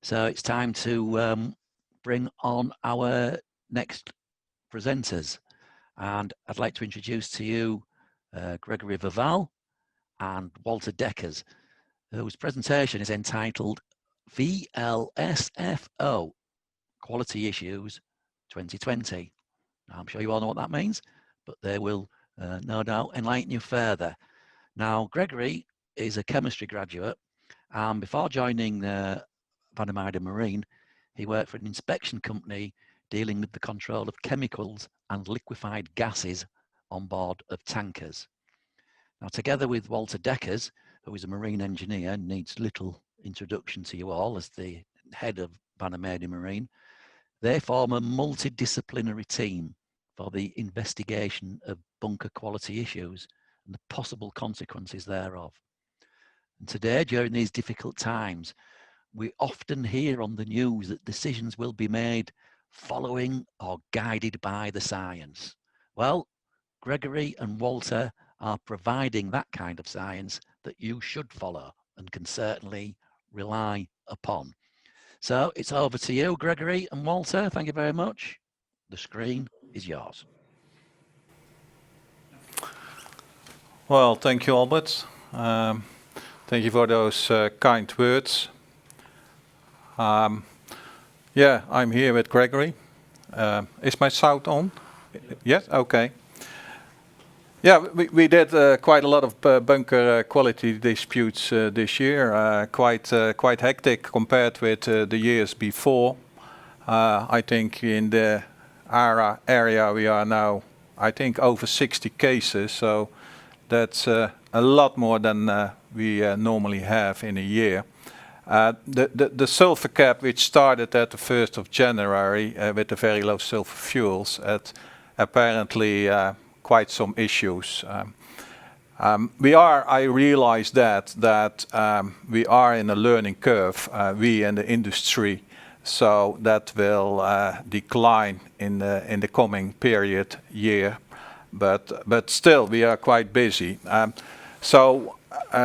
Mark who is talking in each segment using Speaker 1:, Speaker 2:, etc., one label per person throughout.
Speaker 1: So it's time to bring on our next presenters. And I'd like to introduce to you Gregory Vervalle and Walter Deckers, whose presentation is entitled VLSFO, Quality Issues 2020. Now, I'm sure you all know what that means, but they will no doubt enlighten you further. Now, Gregory is a chemistry graduate, and before joining Vandermeide Marine, he worked for an inspection company dealing with the control of chemicals and liquefied gases on board of tankers. Now, together with Walter Deckers, who is a marine engineer, needs little introduction to you all as the head of Vandermeide Marine, they form a multidisciplinary team for the investigation of bunker quality issues and the possible consequences thereof. And today, during these difficult times, we often hear on the news that decisions will be made following or guided by the science. Well, Gregory and Walter are providing that kind of science that you should follow and can certainly rely upon. So it's over to you, Gregory and Walter. Thank you very much. The screen is yours.
Speaker 2: Well, thank you, Albert. Thank you for those kind words. Yeah, I'm here with Gregory. Is my sound on? Yes? Okay. Yeah, we did quite a lot of bunker quality disputes this year. Quite hectic compared with the years before. I think in the area we are now, I think over 60 cases. So that's a lot more than we normally have in a year. The sulfur cap, which started at the 1st of January with the very low sulfur fuels, had apparently quite some issues. I realize that we are in a learning curve, we in the industry, so that will decline in the coming year. But still, we are quite busy.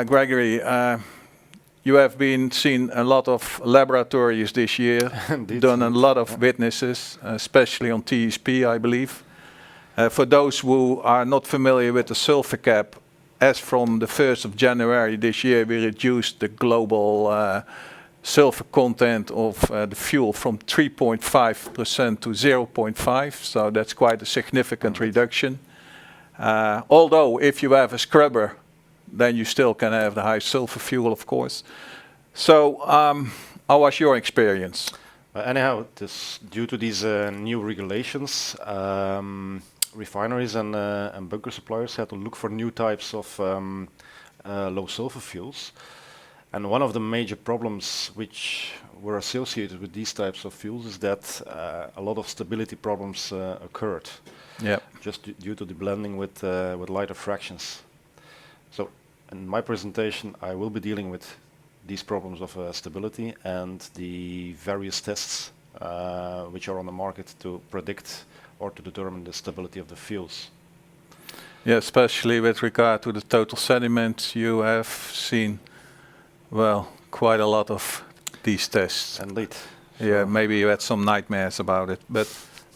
Speaker 2: Gregory, you have seen a lot of laboratories this year, done a lot of witnesses, especially on TSP, I believe. For those who are not familiar with the sulfur cap, as from the 1st of January this year, we reduced the global sulfur content of the fuel from 3.5% to 0.5, so that's quite a significant reduction. Although if you have a scrubber, then you still can have the high sulfur fuel, of course. So, how was your experience?
Speaker 3: Anyhow, due to these new regulations, refineries and bunker suppliers had to look for new types of low sulfur fuels. And one of the major problems which were associated with these types of fuels is that a lot of stability problems occurred.
Speaker 2: Yeah.
Speaker 3: Just due to the blending with lighter fractions. So in my presentation, I will be dealing with these problems of stability and the various tests which are on the market to predict or to determine the stability of the fuels.
Speaker 2: Yeah, especially with regard to the total sediment, you have seen, well, quite a lot of these tests.
Speaker 3: Indeed.
Speaker 2: Yeah, maybe you had some nightmares about it, but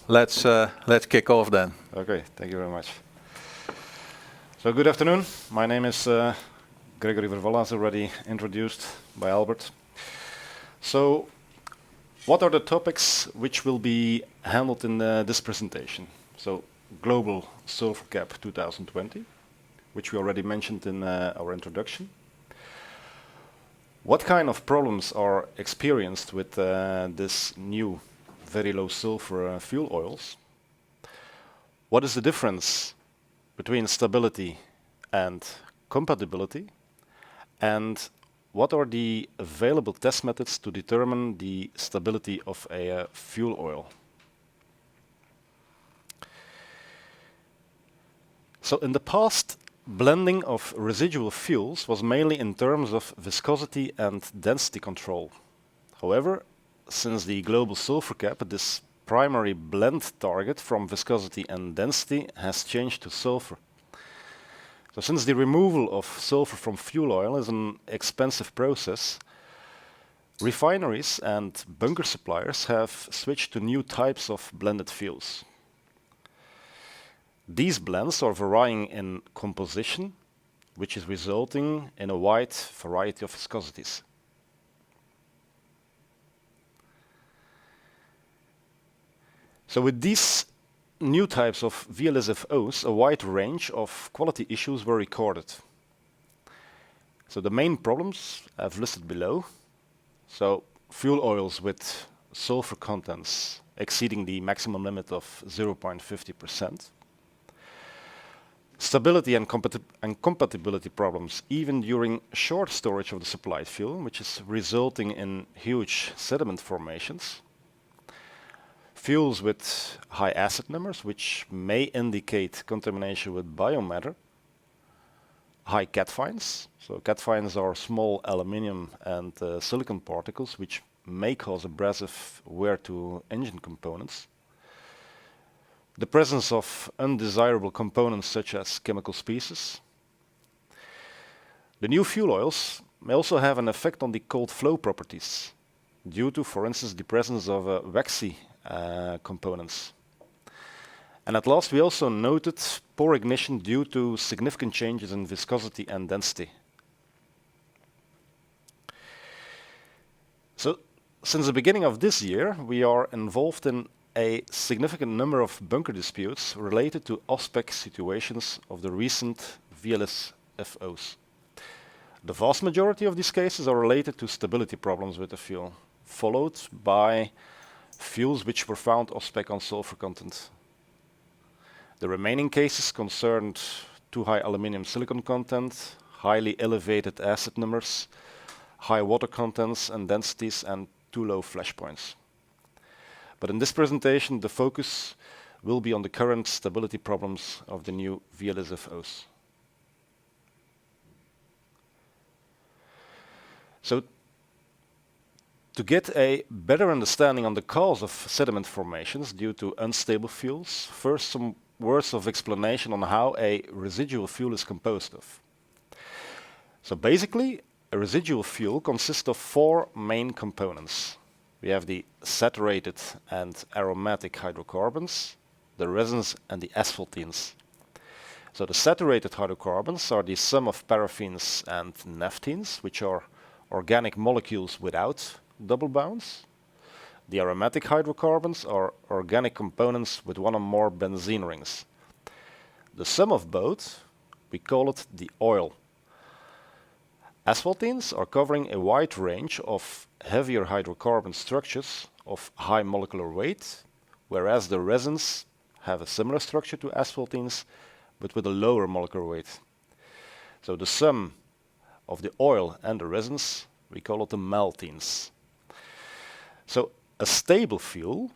Speaker 2: let's kick off then.
Speaker 3: Okay, thank you very much. So good afternoon. My name is Gregory Vervalle, as already introduced by Albert. So, what are the topics which will be handled in this presentation? So, Global Sulfur Cap 2020, which we already mentioned in our introduction. What kind of problems are experienced with this new very low sulfur fuel oils? What is the difference between stability and compatibility? And what are the available test methods to determine the stability of a fuel oil? So in the past, blending of residual fuels was mainly in terms of viscosity and density control. However, since the global sulfur cap, this primary blend target from viscosity and density has changed to sulfur. So since the removal of sulfur from fuel oil is an expensive process, Refineries and bunker suppliers have switched to new types of blended fuels. These blends are varying in composition, which is resulting in a wide variety of viscosities. So with these new types of VLSFOs, a wide range of quality issues were recorded. So the main problems I've listed below. So fuel oils with sulfur contents exceeding the maximum limit of 0.50%. Stability and compatibility problems even during short storage of the supplied fuel, which is resulting in huge sediment formations. Fuels with high acid numbers, which may indicate contamination with biomatter. High cat fines. So cat fines are small aluminium and silicon particles which may cause abrasive wear to engine components. The presence of undesirable components such as chemical species. The new fuel oils may also have an effect on the cold flow properties due to, for instance, the presence of waxy components. And at last, we also noted poor ignition due to significant changes in viscosity and density. So, since the beginning of this year, we are involved in a significant number of bunker disputes related to off-spec situations of the recent VLSFOs. The vast majority of these cases are related to stability problems with the fuel, followed by fuels which were found off-spec on sulfur content. The remaining cases concerned too high aluminium silicon content, highly elevated acid numbers, high water contents and densities, and too low flash points. But in this presentation, the focus will be on the current stability problems of the new VLSFOs. So, to get a better understanding on the cause of sediment formations due to unstable fuels, first some words of explanation on how a residual fuel is composed of. So basically, a residual fuel consists of four main components. We have the saturated and aromatic hydrocarbons, the resins and the asphaltenes. So the saturated hydrocarbons are the sum of paraffins and naphthenes, which are organic molecules without double bonds. The aromatic hydrocarbons are organic components with one or more benzene rings. The sum of both, we call it the oil. Asphaltenes are covering a wide range of heavier hydrocarbon structures of high molecular weight, whereas the resins have a similar structure to asphaltenes, but with a lower molecular weight. So the sum of the oil and the resins, we call it the maltenes. So a stable fuel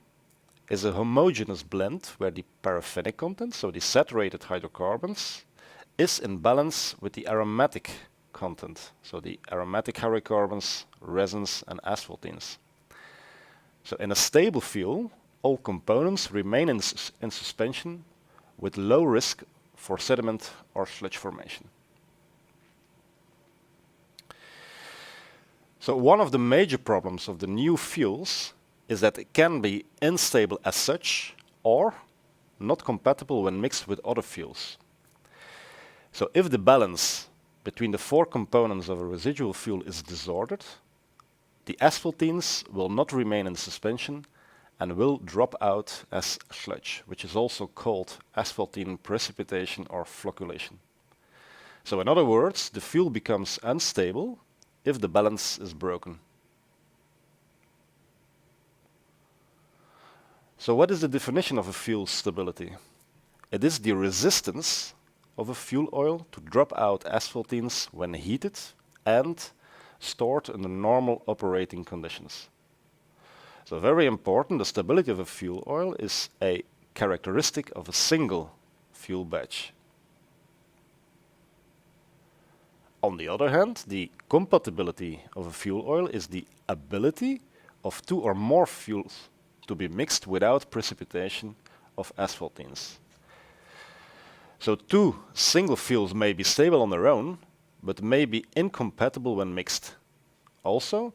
Speaker 3: is a homogeneous blend where the paraffinic content, so the saturated hydrocarbons, is in balance with the aromatic content, so the aromatic hydrocarbons, resins and asphaltenes. So in a stable fuel, all components remain in suspension with low risk for sediment or sludge formation. So one of the major problems of the new fuels is that it can be unstable as such or not compatible when mixed with other fuels. So if the balance between the four components of a residual fuel is disordered, the asphaltenes will not remain in suspension and will drop out as sludge, which is also called asphaltene precipitation or flocculation. So in other words, the fuel becomes unstable if the balance is broken. So what is the definition of a fuel stability? It is the resistance of a fuel oil to drop out asphaltenes when heated and stored under normal operating conditions. So very important, the stability of a fuel oil is a characteristic of a single fuel batch. On the other hand, the compatibility of a fuel oil is the ability of two or more fuels to be mixed without precipitation of asphaltenes. So two single fuels may be stable on their own, but may be incompatible when mixed. Also,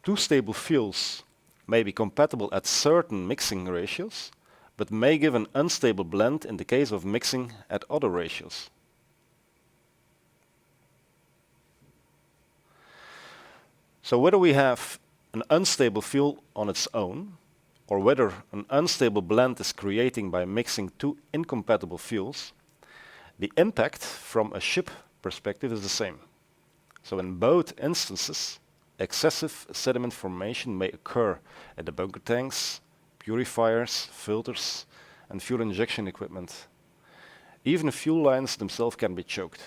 Speaker 3: two stable fuels may be compatible at certain mixing ratios, but may give an unstable blend in the case of mixing at other ratios. So whether we have an unstable fuel on its own, or whether an unstable blend is creating by mixing two incompatible fuels, the impact from a ship perspective is the same. So in both instances, excessive sediment formation may occur at the bunker tanks, purifiers, filters, and fuel injection equipment. Even the fuel lines themselves can be choked.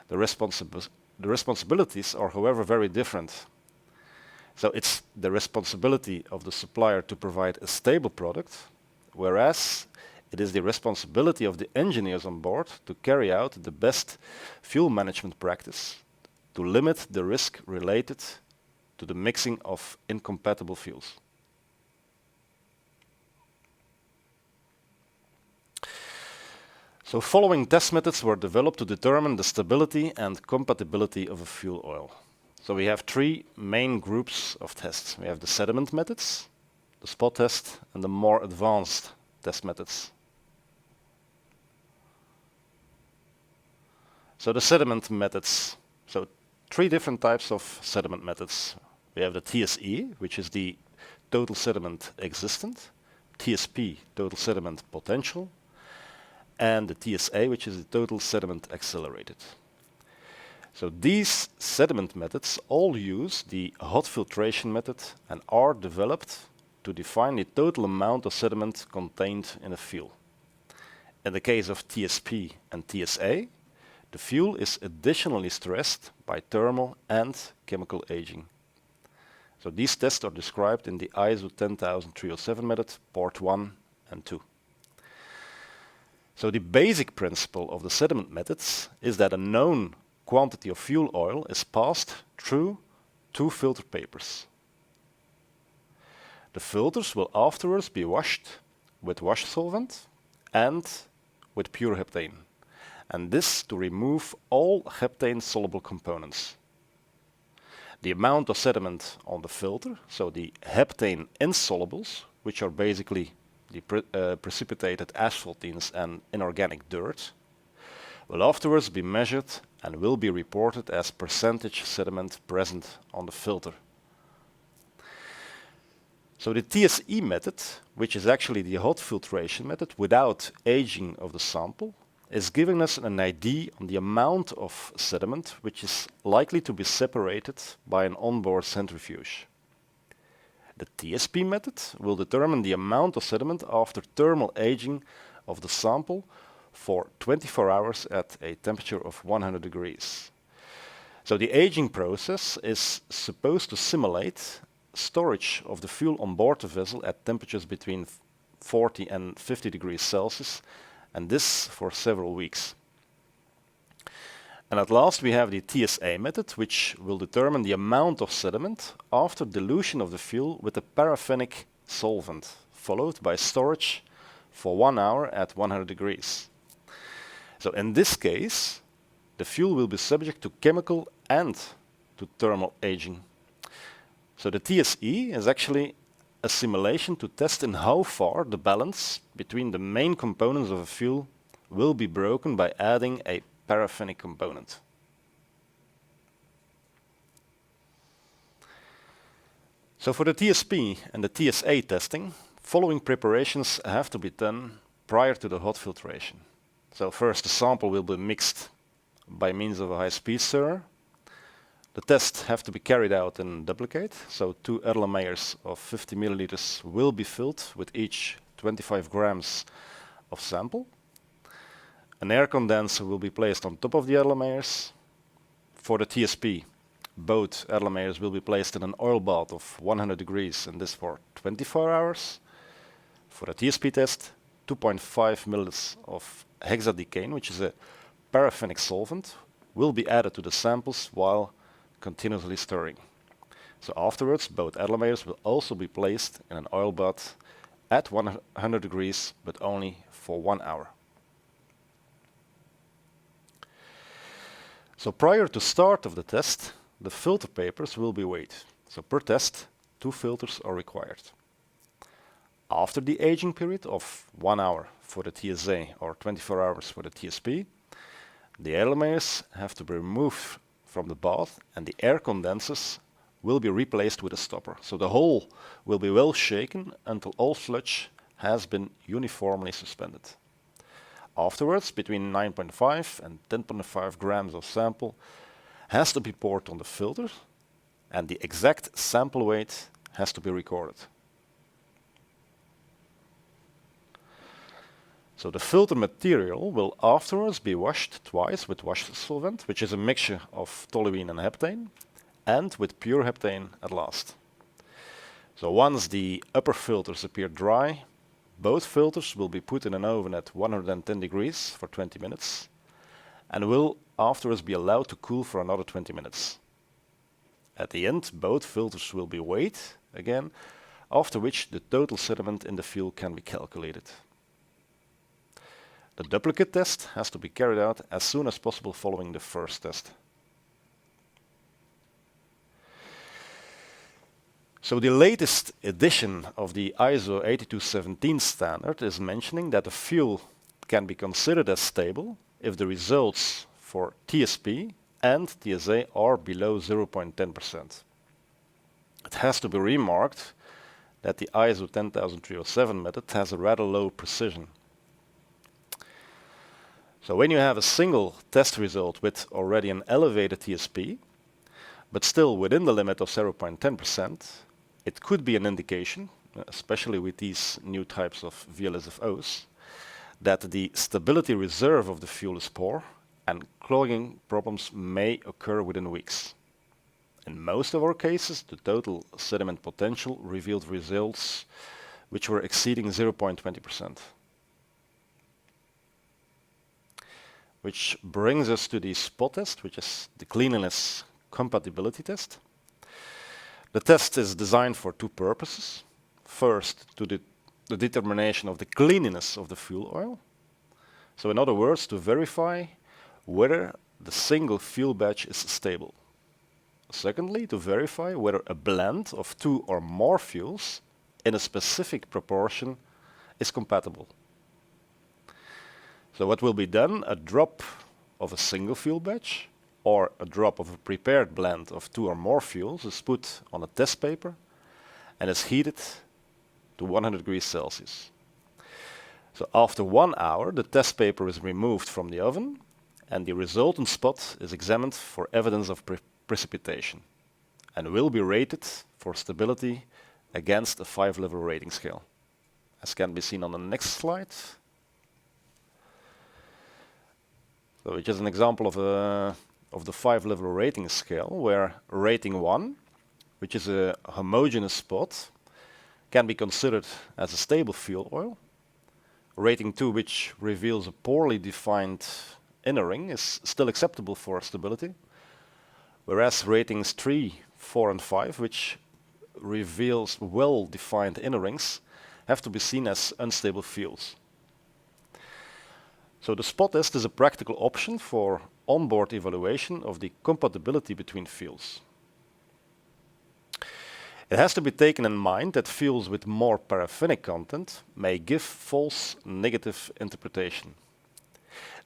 Speaker 3: The responsibilities are, however, very different. So it's the responsibility of the supplier to provide a stable product, whereas it is the responsibility of the engineers on board to carry out the best fuel management practice to limit the risk related to the mixing of incompatible fuels. So following test methods were developed to determine the stability and compatibility of a fuel oil. So we have three main groups of tests. We have the sediment methods, the spot test, and the more advanced test methods. So the sediment methods. So three different types of sediment methods. We have the TSE, which is the total sediment existent, TSP, total sediment potential, and the TSA, which is the total sediment accelerated. So these sediment methods all use the hot filtration method and are developed to define the total amount of sediment contained in a fuel. In the case of TSP and TSA, the fuel is additionally stressed by thermal and chemical aging. So these tests are described in the ISO 10307 method, part 1 and 2. So the basic principle of the sediment methods is that a known quantity of fuel oil is passed through two filter papers. The filters will afterwards be washed with wash solvent and with pure heptane, and this to remove all heptane-soluble components. The amount of sediment on the filter, so the heptane insolubles, which are basically the precipitated asphaltenes and inorganic dirt, will afterwards be measured and will be reported as percentage sediment present on the filter. So the TSE method, which is actually the hot filtration method without aging of the sample, is giving us an idea on the amount of sediment which is likely to be separated by an onboard centrifuge. The TSP method will determine the amount of sediment after thermal aging of the sample for 24 hours at a temperature of 100 degrees. So the aging process is supposed to simulate storage of the fuel on board the vessel at temperatures between 40 and 50 degrees Celsius, and this for several weeks. And at last we have the TSA method, which will determine the amount of sediment after dilution of the fuel with a paraffinic solvent, followed by storage for 1 hour at 100 degrees. So in this case, the fuel will be subject to chemical and to thermal aging. So the TSE is actually a simulation to test in how far the balance between the main components of a fuel will be broken by adding a paraffinic component. So for the TSP and the TSA testing, following preparations have to be done prior to the hot filtration. So first the sample will be mixed by means of a high-speed stirrer. The tests have to be carried out in duplicate, so 2 Erlenmeyers of 50 milliliters will be filled with each 25 grams of sample. An air condenser will be placed on top of the Erlenmeyers. For the TSP, both Erlenmeyers will be placed in an oil bath of 100 degrees, and this for 24 hours. For the TSP test, 2.5 milliliters of hexadecane, which is a paraffinic solvent, will be added to the samples while continuously stirring. So afterwards, both Erlenmeyers will also be placed in an oil bath at 100 degrees, but only for 1 hour. So prior to start of the test, the filter papers will be weighed. So per test, 2 filters are required. After the aging period of 1 hour for the TSA or 24 hours for the TSP, the air layers have to be removed from the bath and the air condensers will be replaced with a stopper. So the hole will be well shaken until all sludge has been uniformly suspended. Afterwards, between 9.5 and 10.5 grams of sample has to be poured on the filter and the exact sample weight has to be recorded. So the filter material will afterwards be washed twice with wash solvent, which is a mixture of toluene and heptane, and with pure heptane at last. So once the upper filters appear dry, both filters will be put in an oven at 110 degrees for 20 minutes and will afterwards be allowed to cool for another 20 minutes. At the end, both filters will be weighed again, after which the total sediment in the fuel can be calculated. The duplicate test has to be carried out as soon as possible following the first test. So the latest edition of the ISO 8217 standard is mentioning that the fuel can be considered as stable if the results for TSP and TSA are below 0.10%. It has to be remarked that the ISO 10307 method has a rather low precision. So when you have a single test result with already an elevated TSP, but still within the limit of 0.10%, it could be an indication, especially with these new types of VLSFOs, that the stability reserve of the fuel is poor and clogging problems may occur within weeks. In most of our cases, the total sediment potential revealed results which were exceeding 0.20%. Which brings us to the spot test, which is the cleanliness compatibility test. The test is designed for 2 purposes. First, to the determination of the cleanliness of the fuel oil. So in other words, to verify whether the single fuel batch is stable. Secondly, to verify whether a blend of 2 or more fuels in a specific proportion is compatible. So what will be done? A drop of a single fuel batch or a drop of a prepared blend of 2 or more fuels is put on a test paper and is heated to 100 degrees Celsius. So after 1 hour, the test paper is removed from the oven and the resultant spot is examined for evidence of precipitation and will be rated for stability against a 5-level rating scale, as can be seen on the next slide. So which is an example of the 5-level rating scale, where rating 1, which is a homogeneous spot, can be considered as a stable fuel oil. Rating 2, which reveals a poorly defined inner ring, is still acceptable for stability, whereas ratings 3, 4 and 5, which reveals well-defined inner rings, have to be seen as unstable fuels. So the spot test is a practical option for onboard evaluation of the compatibility between fuels. It has to be taken in mind that fuels with more paraffinic content may give false negative interpretation.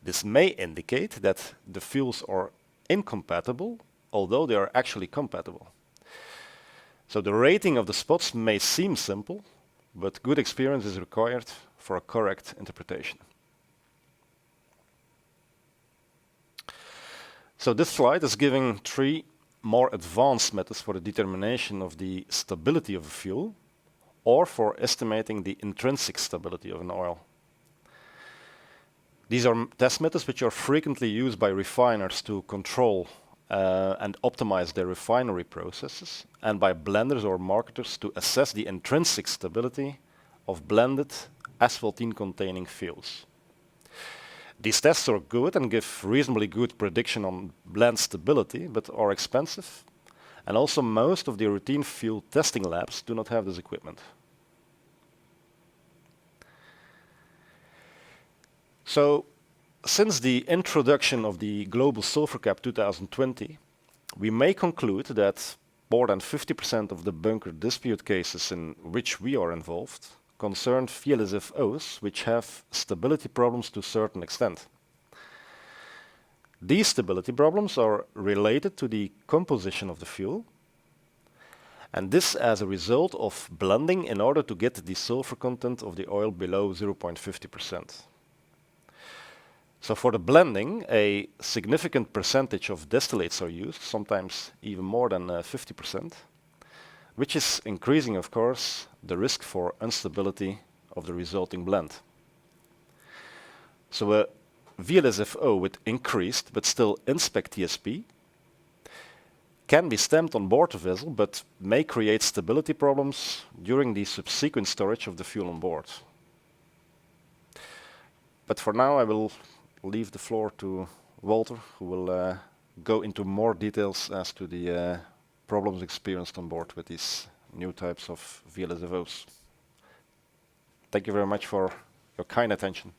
Speaker 3: This may indicate that the fuels are incompatible, although they are actually compatible. So the rating of the spots may seem simple, but good experience is required for a correct interpretation. So this slide is giving 3 more advanced methods for the determination of the stability of a fuel or for estimating the intrinsic stability of an oil. These are test methods which are frequently used by refiners to control and optimize their refinery processes, and by blenders or marketers to assess the intrinsic stability of blended asphaltene-containing fuels. These tests are good and give reasonably good prediction on blend stability, but are expensive, and also most of the routine fuel testing labs do not have this equipment. So, since the introduction of the Global Sulfur Cap 2020, we may conclude that more than 50% of the bunker dispute cases in which we are involved concern VLSFOs which have stability problems to a certain extent. These stability problems are related to the composition of the fuel, and this as a result of blending in order to get the sulfur content of the oil below 0.50%. So for the blending, a significant percentage of distillates are used, sometimes even more than 50%, which is increasing, of course, the risk for instability of the resulting blend. So a VLSFO with increased but still inspec TSP can be stamped on board the vessel but may create stability problems during the subsequent storage of the fuel on board. But for now I will leave the floor to Walter, who will go into more details as to the problems experienced on board with these new types of VLSFOs. Thank you very much for your kind attention.